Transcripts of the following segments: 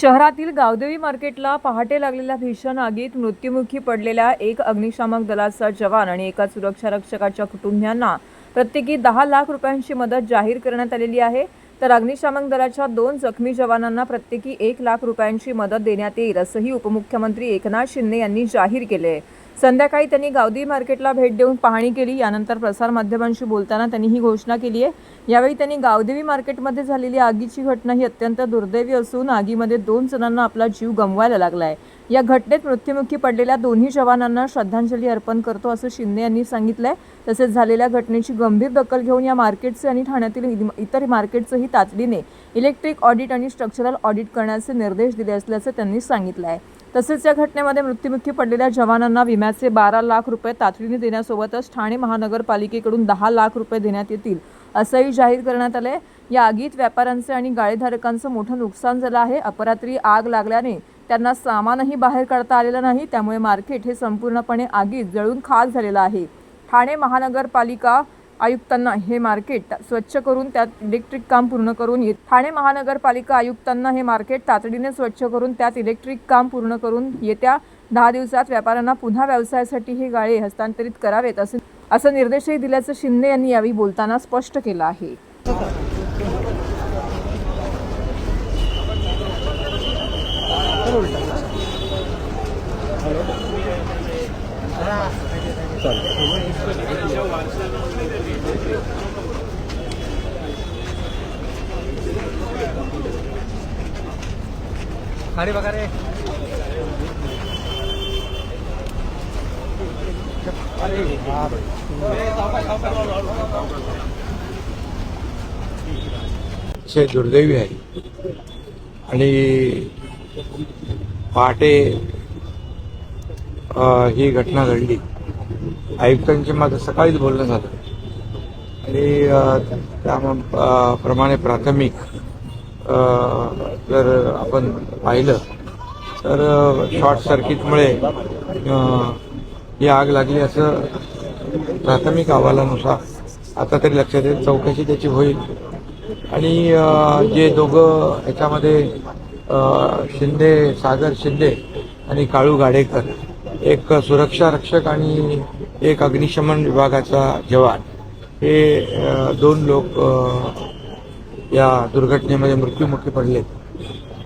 शहरातील गावदेवी मार्केटला पहाटे लागलेल्या भीषण आगीत मृत्युमुखी पडलेल्या एक अग्निशामक दलाचा जवान आणि एका सुरक्षा रक्षकाच्या कुटुंबियांना प्रत्येकी 10 लाख रुपयांची मदत जाहीर करण्यात आलेली आहे। तर अग्निशामक दलाच्या 2 जखमी जवानांना प्रत्येकी 1 लाख रुपयांची मदत देण्यात येईल असंही उपमुख्यमंत्री एकनाथ शिंदे यांनी जाहीर केले। संध्याकाळी त्यांनी गावदेवी मार्केटला भेट देऊन पाहणी केली। यानंतर प्रसारमाध्यमांशी बोलताना त्यांनी ही घोषणा केली आहे। यावेळी त्यांनी गावदेवी मार्केटमध्ये झालेली आगीची घटना ही अत्यंत दुर्दैवी असून आगीमध्ये 2 जणांना आपला जीव गमवायला लागला आहे। या घटनेत मृत्युमुखी पडलेल्या दोन्ही जवानांना श्रद्धांजली अर्पण करतो असं शिंदे यांनी सांगितलंय। तसेच झालेल्या घटनेची गंभीर दखल घेऊन या मार्केटचे आणि ठाण्यातील इतर मार्केटचेही तातडीने इलेक्ट्रिक ऑडिट आणि स्ट्रक्चरल ऑडिट करण्याचे निर्देश दिले असल्याचे त्यांनी सांगितले आहे। तसेच या घटनेमध्ये मृत्युमुखी पडलेल्या जवानांना विम्याचे 12 लाख रुपये तातडीने देण्यासोबतच ठाणे महानगरपालिकेकडून 10 लाख रुपये देण्यात येतील असंही जाहीर करण्यात आले। या आगीत व्यापाऱ्यांचे आणि गाळेधारकांचं मोठं नुकसान झालं आहे। अपरात्री आग लागल्याने त्यांना सामानही बाहेर काढता आलेलं नाही, त्यामुळे मार्केट हे संपूर्णपणे आगीत जळून खाक झालेलं आहे। ठाणे महानगरपालिका आयुक्तांना हे मार्केट स्वच्छ करून त्यात इलेक्ट्रिक काम पूर्ण करून ठाणे महानगरपालिका आयुक्तांना हे मार्केट तातडीने स्वच्छ करून त्यात इलेक्ट्रिक काम पूर्ण करून येत्या 10 दिवसात व्यापाऱ्यांना पुन्हा व्यवसायासाठी हे गाळे हस्तांतरित करावेत असं निर्देशही दिल्याचं शिंदे यांनी यावेळी बोलताना स्पष्ट केलं आहे। खाली बघा रे। अतिशय दुर्दैवी आहे आणि पहाटे ही घटना घडली। आयुक्तांची माझं सकाळीच बोलणं झालं आणि त्याप्रमाणे प्राथमिक जर आपण पाहिलं तर शॉर्ट सर्किटमुळे ही आग लागली असं प्राथमिक अहवालानुसार आता तरी लक्षात येईल। चौकशी त्याची होईल आणि जे दोघं ह्याच्यामध्ये सागर शिंदे आणि काळू गाडेकर, एक सुरक्षा रक्षक आणि एक अग्निशमन विभागाचा जवान, हे 2 लोक या दुर्घटनेमध्ये मृत्युमुखी पडले।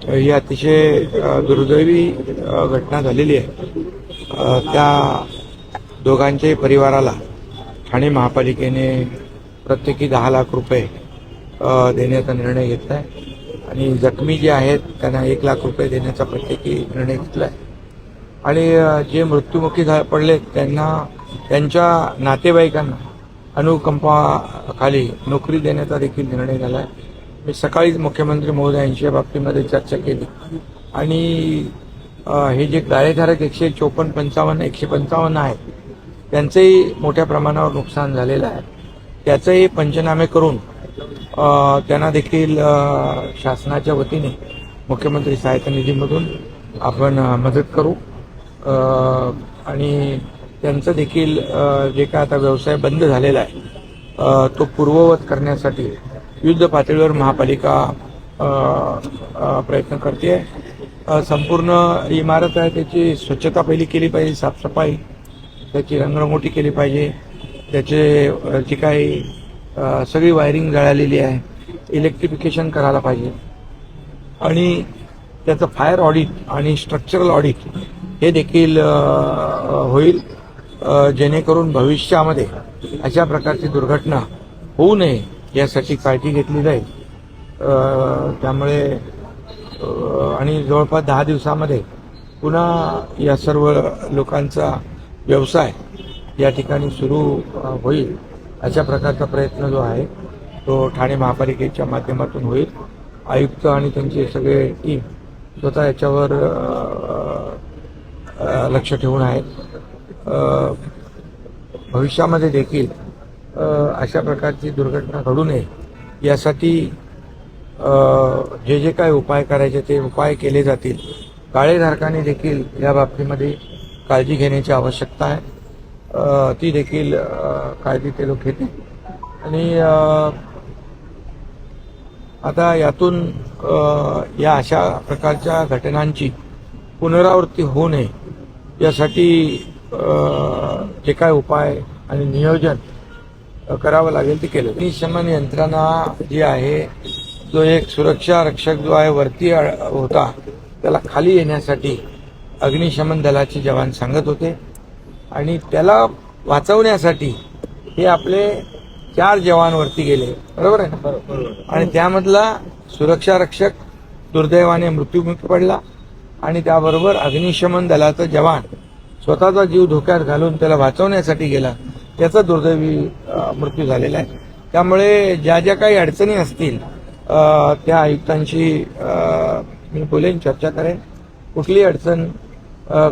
ही अतिशय दुर्दैवी घटना झालेली आहे। त्या दोघांच्याही परिवाराला ठाणे महापालिकेने प्रत्येकी 10 लाख रुपये देण्याचा निर्णय घेतला आहे आणि जखमी जे आहेत त्यांना 1 लाख रुपये देण्याचा प्रत्येकी निर्णय घेतला आहे आणि जे मृत्युमुखी पडले त्यांना त्यांच्या नातेवाईकांना अनुकंपाखाली नोकरी देण्याचा देखील निर्णय झाला आहे। मी सकाळीच मुख्यमंत्री महोदयांशी या बाबतीमध्ये चर्चा केली आणि हे जे गाळेधारक 154, 55, 155 आहेत त्यांचंही मोठ्या प्रमाणावर नुकसान झालेलं आहे। त्याचंही पंचनामे करून त्यांना देखील शासनाच्या वतीने मुख्यमंत्री सहायता निधीमधून आपण मदत करू आणि त्यांचं देखील जे काय आता व्यवसाय बंद झालेला आहे तो पूर्ववत करण्यासाठी युद्ध पातळीवर महापालिका प्रयत्न करते। संपूर्ण इमारत आहे त्याची स्वच्छता पहिली केली पाहिजे, साफसफाई, त्याची रंगरंगोटी केली पाहिजे, त्याचे जी काही सगळी वायरिंग जळालेली आहे इलेक्ट्रिफिकेशन करायला पाहिजे आणि त्याचं फायर ऑडिट आणि स्ट्रक्चरल ऑडिट हे देखील होईल, जेणेकरून भविष्यामध्ये अशा प्रकारची दुर्घटना होऊ नये यासाठी काळजी घेतली जाईल। त्यामुळे आणि जवळपास 10 दिवसामध्ये पुन्हा या सर्व लोकांचा व्यवसाय या ठिकाणी सुरू होईल अशा प्रकारचा प्रयत्न जो आहे तो ठाणे महापालिकेच्या माध्यमातून होईल। आयुक्त आणि त्यांचे सगळे टीम स्वतः याच्यावर लक्ष ठेवून आहेत। भविष्यामध्ये देखील अशा प्रकारची दुर्घटना घडू नये यासाठी जे काही उपाय करायचे ते उपाय केले जातील। गाळेधारकांनी देखील या बाबतीमध्ये काळजी घेण्याची आवश्यकता आहे, ती देखील काळजी ते लोक घेतील आणि आता यातून या अशा प्रकारच्या घटनांची पुनरावृत्ती होऊ नये यासाठी जे काय उपाय आणि नियोजन करावं लागेल ते केलं. अग्निशमन यंत्रणा जी आहे, जो एक सुरक्षा रक्षक जो आहे वरती होता, त्याला खाली येण्यासाठी अग्निशमन दलाचे जवान सांगत होते आणि त्याला वाचवण्यासाठी हे आपले 4 जवान वरती गेले. बरोबर आहे ना? आणि त्यामधला सुरक्षा रक्षक दुर्दैवाने मृत्युमुखी पडला आणि त्याबरोबर अग्निशमन दलाचा जवान स्वतःचा जीव धोक्यात घालून त्याला वाचवण्यासाठी गेला, त्याचा दुर्दैवी मृत्यू झालेला आहे. त्यामुळे ज्या ज्या काही अडचणी असतील त्या आयुक्तांशी मी बोलेन, चर्चा करेन. कुठली अडचण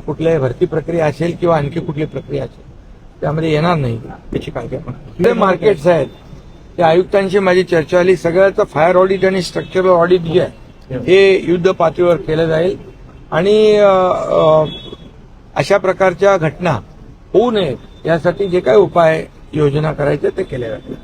कुठल्याही भरती प्रक्रिया असेल किंवा आणखी कुठली प्रक्रिया असेल त्यामध्ये येणार नाही याची काळजी आपण. जे मार्केट्स आहेत त्या आयुक्तांशी माझी चर्चा झाली. सगळ्याचं फायर ऑडिट आणि स्ट्रक्चरल ऑडिट जे आहे हे युद्ध पातळीवर केलं जाईल आणि अशा प्रकारच्या घटना होऊ नयेत यासाठी जे काही उपाय योजना करायचे ते केले जातील.